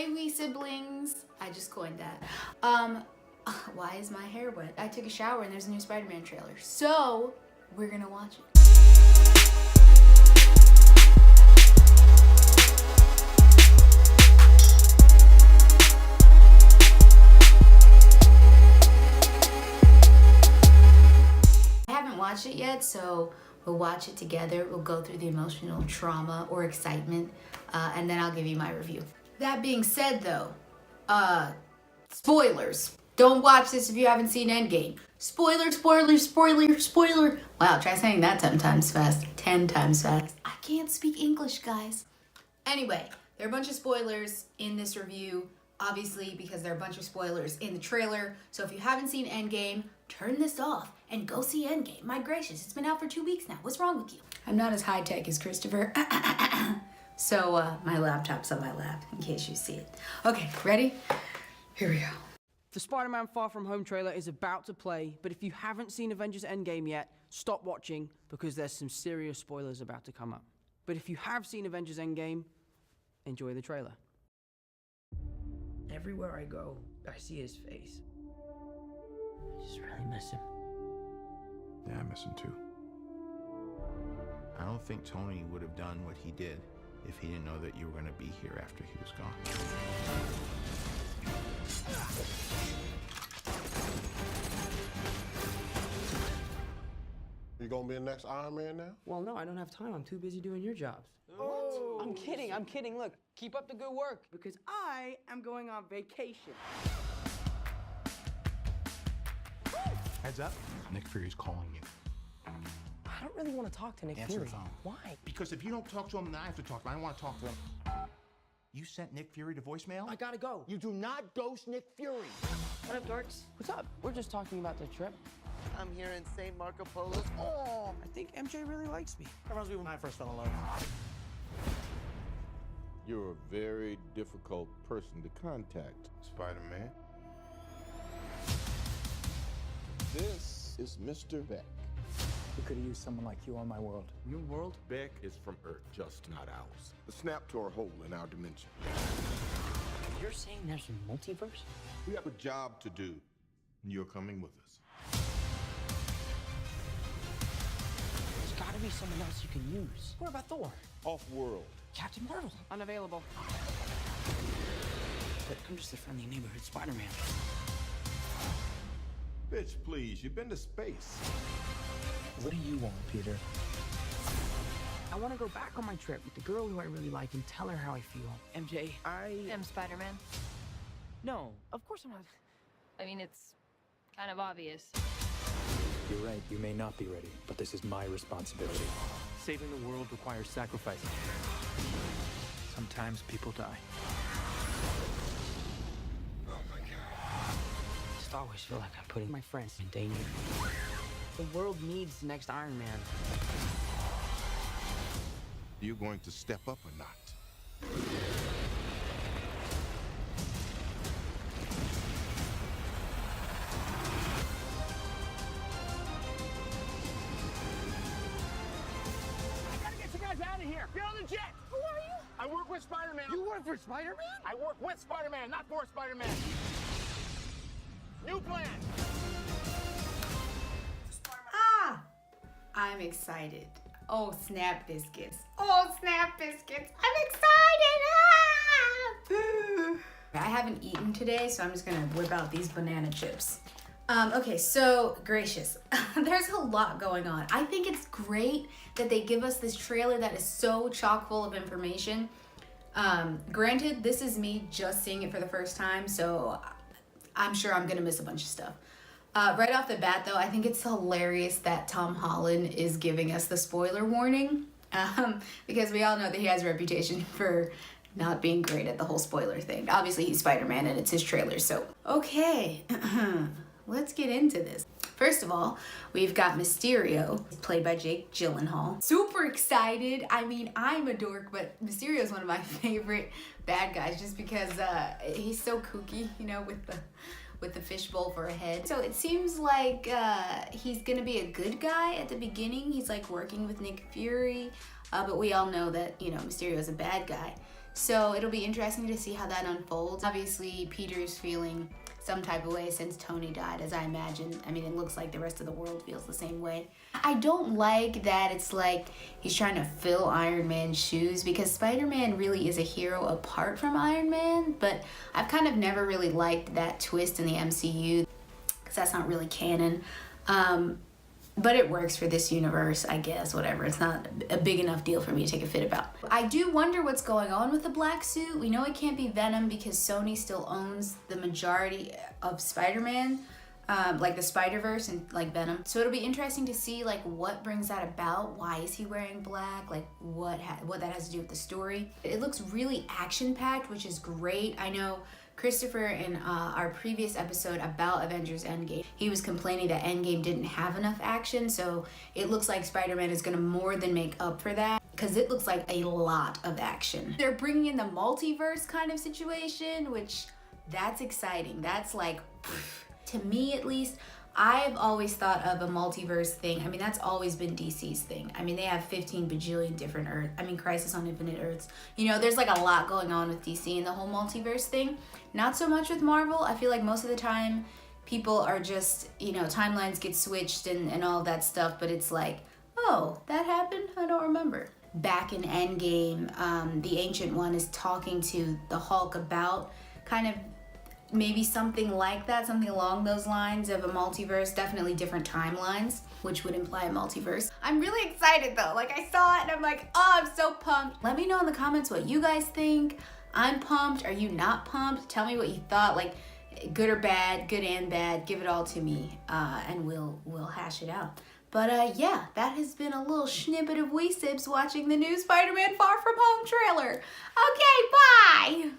Hey, wee siblings. I just coined that. Why is my hair wet? I took a shower and there's a new Spider-Man trailer. So, we're gonna watch it. I haven't watched it yet, so we'll watch it together. We'll go through the emotional trauma or excitement, and then I'll give you my review. That being said though, spoilers. Don't watch this if you haven't seen Endgame. Spoiler, spoiler, spoiler, spoiler. Wow, try saying that 10 times fast. 10 times fast. I can't speak English, guys. Anyway, there are a bunch of spoilers in this review, obviously, because there are a bunch of spoilers in the trailer. So if you haven't seen Endgame, turn this off and go see Endgame. My gracious, it's been out for 2 weeks now. What's wrong with you? I'm not as high-tech as Christopher. So my laptop's on my lap, in case you see it. Okay, ready? Here we go. The Spider-Man Far From Home trailer is about to play, but if you haven't seen Avengers Endgame yet, stop watching because there's some serious spoilers about to come up. But if you have seen Avengers Endgame, enjoy the trailer. Everywhere I go, I see his face. I just really miss him. Yeah, I miss him too. I don't think Tony would have done what he did if he didn't know that you were going to be here after he was gone. You gonna be the next Iron Man now? Well, no, I don't have time. I'm too busy doing your jobs. Oh. I'm kidding. Look, keep up the good work because I am going on vacation. Heads up, Nick Fury's calling you. I don't really want to talk to Nick Answer Fury. the phone. Why? Because if you don't talk to him, then I have to talk to him. I don't want to talk to him. You sent Nick Fury to voicemail? I gotta go. You do not ghost Nick Fury. What up, dorks? What's up? We're just talking about the trip. I'm here in St. Marco Polo's. Oh, I think MJ really likes me. That reminds me when I first fell in love. You're a very difficult person to contact, Spider-Man. This is Mr. Beck. We could have used someone like you on my world. Your world? Beck is from Earth, just not ours. The snap to our hole in our dimension. You're saying there's a multiverse? We have a job to do, and you're coming with us. There's gotta be someone else you can use. What about Thor? Off-world. Captain Marvel? Unavailable. But I'm just a friendly neighborhood Spider-Man. Bitch, please, you've been to space. What do you want, Peter? I want to go back on my trip with the girl who I really like and tell her how I feel. MJ, I am Spider-Man. No, of course I'm not. I mean, it's kind of obvious. You're right, you may not be ready, but this is my responsibility. Saving the world requires sacrifice. Sometimes people die. Oh my God. I just always feel like I'm putting my friends in danger. The world needs the next Iron Man. You going to step up or not? I gotta get you guys out of here. Get on the jet. Who are you? I work with Spider-Man. you work for Spider-Man? I work with Spider-Man, not for Spider-Man. New plan. I'm excited. Oh, snap biscuits. Oh, snap biscuits. I'm excited. Ah! I haven't eaten today, so I'm just gonna whip out these banana chips. Okay, so gracious. There's a lot going on. I think it's great that they give us this trailer that is so chock full of information. Granted, this is me just seeing it for the first time, so I'm sure I'm gonna miss a bunch of stuff. Right off the bat, though, I think it's hilarious that Tom Holland is giving us the spoiler warning, because we all know that he has a reputation for not being great at the whole spoiler thing. Obviously, he's Spider-Man, and it's his trailer, so... Okay, let's get into this. First of all, we've got Mysterio, played by Jake Gyllenhaal. Super excited. I mean, I'm a dork, but Mysterio is one of my favorite bad guys, just because he's so kooky, you know, with the fishbowl for a head. So it seems like he's gonna be a good guy at the beginning. He's like working with Nick Fury, but we all know that, you know, Mysterio is a bad guy. So it'll be interesting to see how that unfolds. Obviously, Peter's feeling some type of way since Tony died, as I imagine. I mean, it looks like the rest of the world feels the same way. I don't like that it's like he's trying to fill Iron Man's shoes, because Spider-Man really is a hero apart from Iron Man, but I've kind of never really liked that twist in the MCU, because that's not really canon. But it works for this universe, I guess, whatever. It's not a big enough deal for me to take a fit about. I do wonder what's going on with the black suit. We know it can't be Venom because Sony still owns the majority of Spider-Man, like the Spider-Verse and like Venom. So it'll be interesting to see like what brings that about. Why is he wearing black? Like what that has to do with the story. It looks really action-packed, which is great. I know Christopher in our previous episode about Avengers Endgame, he was complaining that Endgame didn't have enough action, so it looks like Spider-Man is gonna more than make up for that, because it looks like a lot of action. They're bringing in the multiverse kind of situation, which that's exciting. That's like, to me at least, I've always thought of a multiverse thing. I mean, that's always been DC's thing. I mean, they have 15 bajillion different Earths. I mean, Crisis on Infinite Earths. You know, there's like a lot going on with DC and the whole multiverse thing. Not so much with Marvel. I feel like most of the time people are just, you know, timelines get switched and all that stuff, but it's like, oh, that happened? I don't remember. Back in Endgame, the Ancient One is talking to the Hulk about kind of maybe something like that, something along those lines of a multiverse, definitely different timelines, which would imply a multiverse. I'm really excited though. Like, I saw it and I'm like, oh, I'm so pumped. Let me know in the comments what you guys think. I'm pumped. Are you not pumped? Tell me what you thought, like good or bad, good and bad. Give it all to me, and we'll hash it out. But yeah, that has been a little snippet of SIBZ watching the new Spider-Man Far From Home trailer. Okay, bye!